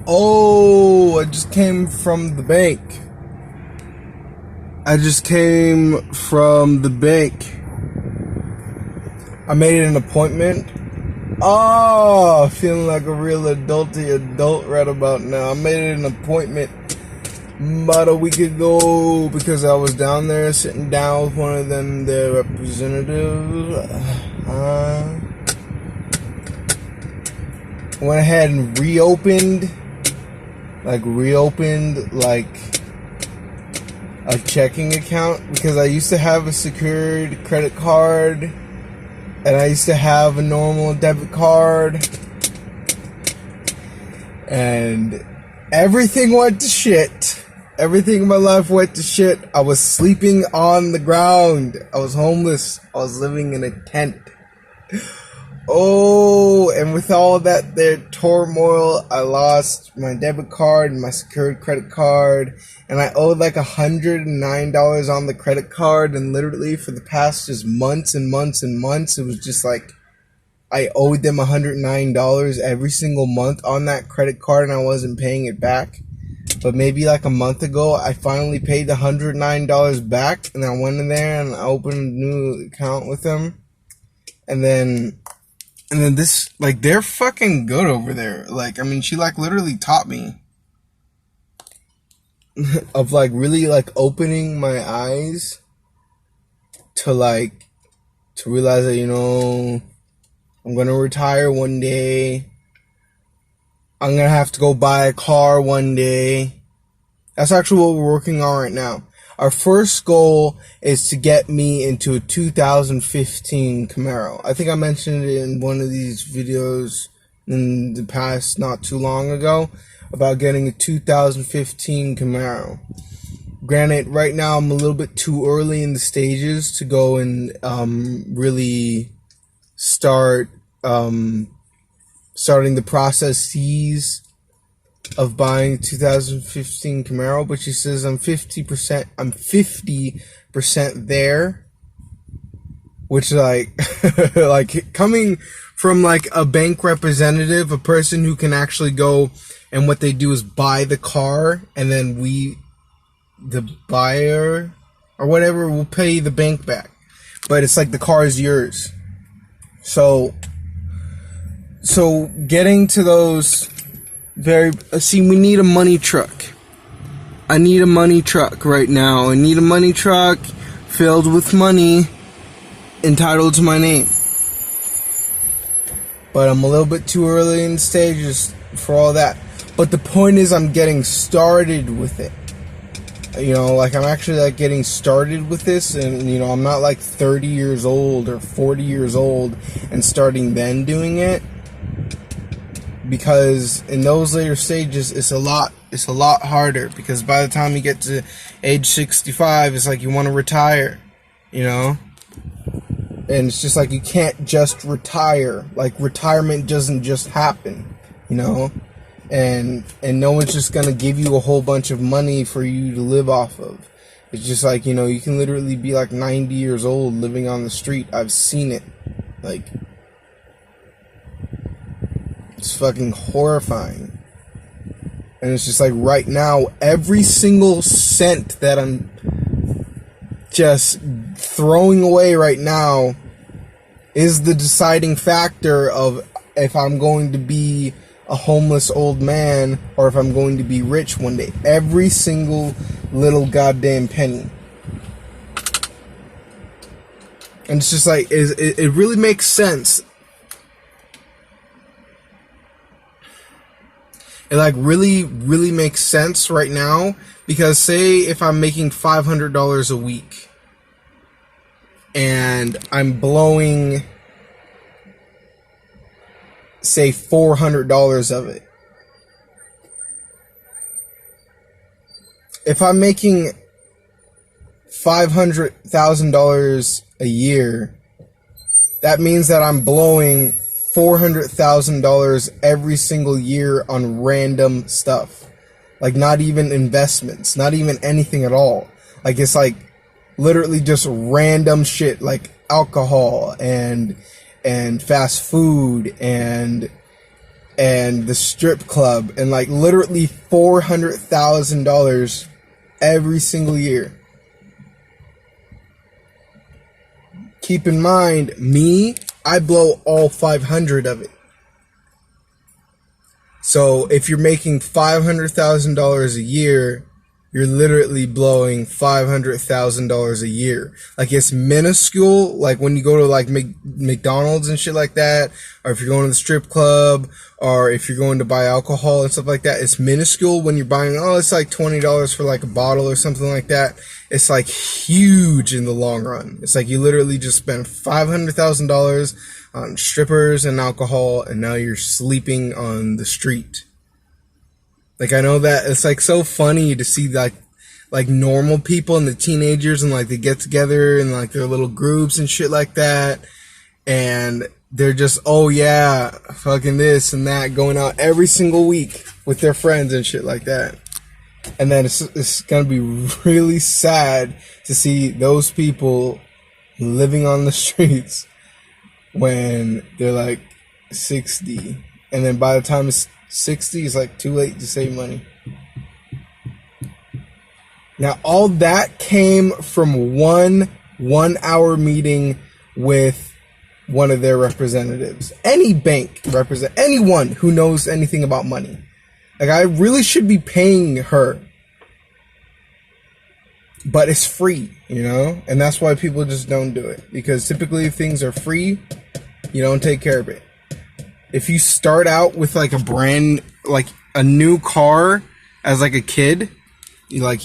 Oh, I just came from the bank. I made an appointment. Oh, feeling like a real adulty adult right about now. I made an appointment about a week ago because I was down there sitting down with one of them, their representatives. Went ahead and reopened a checking account because I used to have a secured credit card and I used to have a normal debit card, and everything went to shit. Everything in my life went to shit. I was sleeping on the ground. I was homeless. I was living in a tent. Oh, and with all that there turmoil, I lost my debit card and my secured credit card, and I owed like $109 on the credit card, and literally for the past just months and months and months, it was just like I owed them $109 every single month on that credit card, and I wasn't paying it back. But maybe like a month ago, I finally paid the $109 back, and I went in there and I opened a new account with them, and then this, like, they're fucking good over there. Like, I mean, she, like, literally taught me of, like, really, like, opening my eyes to, like, to realize that, you know, I'm gonna retire one day. I'm gonna have to go buy a car one day. That's actually what we're working on right now. Our first goal is to get me into a 2015 Camaro. I think I mentioned it in one of these videos in the past, not too long ago, about getting a 2015 Camaro. Granted, right now I'm a little bit too early in the stages to go and really start starting the processes of buying a 2015 Camaro, but she says I'm 50% there, which, like, like, coming from, like, a bank representative, a person who can actually go, and what they do is buy the car, and then the buyer or whatever, will pay the bank back, but it's like the car is yours. So getting to those we need a money truck. I need a money truck right now. I need a money truck filled with money entitled to my name. But I'm a little bit too early in the stages for all that. But the point is, I'm getting started with it. You know, like, I'm actually, like, getting started with this, and, you know, I'm not like 30 years old or 40 years old and starting then doing it. Because in those later stages, it's a lot harder, because by the time you get to age 65, it's like you want to retire, you know? And it's just like, you can't just retire. Like, retirement doesn't just happen, you know? And no one's just gonna give you a whole bunch of money for you to live off of. It's just like, you know, you can literally be like 90 years old living on the street. I've seen it. Like, it's fucking horrifying. And it's just like, right now, every single cent that I'm just throwing away right now is the deciding factor of if I'm going to be a homeless old man or if I'm going to be rich one day. Every single little goddamn penny. And it's just like, it really makes sense. It, like, really makes sense right now, because say if I'm making $500 a week and I'm blowing, say, $400 of it. If I'm making $500,000 a year, that means that I'm blowing $400,000 every single year on random stuff. Like, not even investments, not even anything at all. Like, it's like literally just random shit, like alcohol and fast food and and the strip club, and like literally $400,000 every single year. Keep in mind, me, I blow all 500 of it. So if you're making $500,000 a year, you're literally blowing $500,000 a year. Like, it's minuscule. Like when you go to like McDonald's and shit like that, or if you're going to the strip club, or if you're going to buy alcohol and stuff like that, it's minuscule when you're buying, oh, it's like $20 for like a bottle or something like that. It's like huge in the long run. It's like you literally just spent $500,000 on strippers and alcohol, and now you're sleeping on the street. Like, I know that it's like so funny to see like normal people and the teenagers, and like they get together and like their little groups and shit like that, and they're just, oh yeah, fucking this and that, going out every single week with their friends and shit like that. And then it's gonna be really sad to see those people living on the streets when they're like 60, and then by the time it's 60, it's like too late to save money. Now, all that came from one 1-hour meeting with one of their representatives. Any bank anyone who knows anything about money. Like, I really should be paying her, but it's free, you know? And that's why people just don't do it, because typically if things are free, you don't take care of it. If you start out with like a new car as like a kid, you like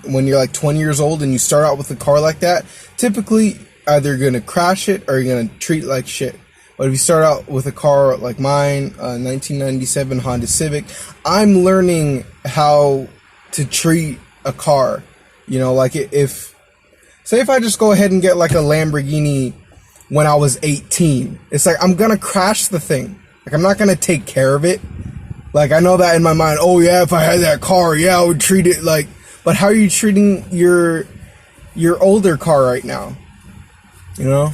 when you're like 20 years old and you start out with a car like that, typically either you're going to crash it or you're going to treat it like shit. But if you start out with a car like mine, 1997 Honda Civic, I'm learning how to treat a car. You know, like if I just go ahead and get like a Lamborghini when I was 18, it's like I'm gonna crash the thing. Like, I'm not gonna take care of it. Like, I know that in my mind, oh yeah, if I had that car, yeah, I would treat it like, but how are you treating your older car right now? You know?